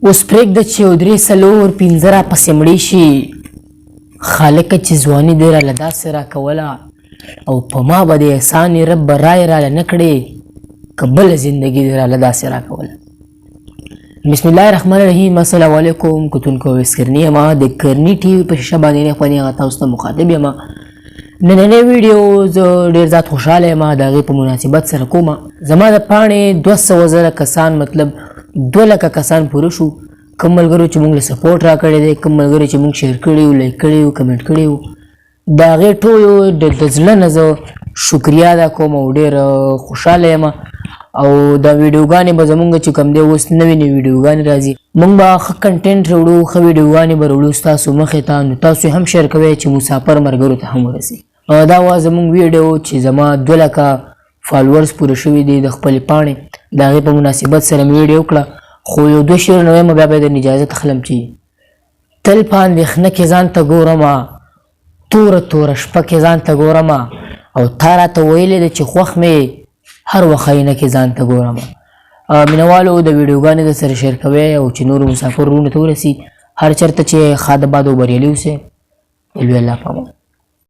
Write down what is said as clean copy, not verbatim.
اوس پرېږده چې یو 3 4 5 راپسې مړې شي. خالقه چې ځواني دې راله داسې راکوله او په ما به د احسان رب رای راله نه کړې که بله زندګي دې راله داسې راکوله. بسم الله الرحمن الرحیم. السلام علیکم کتونکو ویسکرنی یم د کرني ټي وي په شیشه باندې خپلې هغه تاسو ته مخاطب یم. نننی ویډیو زه ډېر زیات خوشحاله یم د هغې په مناسبت سره کومه. زما د پاڼې 200,000 کسان مطلب 2 لکه کسان پوره شو. کوم ملګرو چې موږ له سپورټ راکړی دی، کوم ملګرو چې موږ شیر کړي وو، لایک کړي وو، کمنټ کړي وو، د هغې ټولو د زړه نه زه شکریا ادا کوم او ډېر خوشحاله یم. او دا ویډیوګانې به زمونږ چې کوم دی اوس نوې نوې ویډیوګانې راځي، موږ به ښه کنټینټ راوړو، ښه ویډیوګانې به راوړو ستاسو مخې ته. نو تاسو هم شیر کوئ چې مسافر ملګرو ته هم ورسي. دا وه زمونږ ویډیو چې زما 2 لکه فالوورز پوره شوي دي د خپلې پاڼې، د هغې په مناسبت سره مې ویډیو کړه. خو یو 2 شعرونه وایم بیا به درنه اجازه تخلم چې تل په اندېښنه کې ځان ته ګورمه، توره توره شپه کې ځان ته ګورمه، او تا راته ویلې ده چې خوښ مې هر وخت آینه کې ځان ته ګورمه. مینهوالو د ویډیوګانې د سره شیر کوئ او چې نورو مسافر وروڼو ته ورسي. هر چېرته چې ښاد باد او بریالي اوسئ. الوی الله پامان.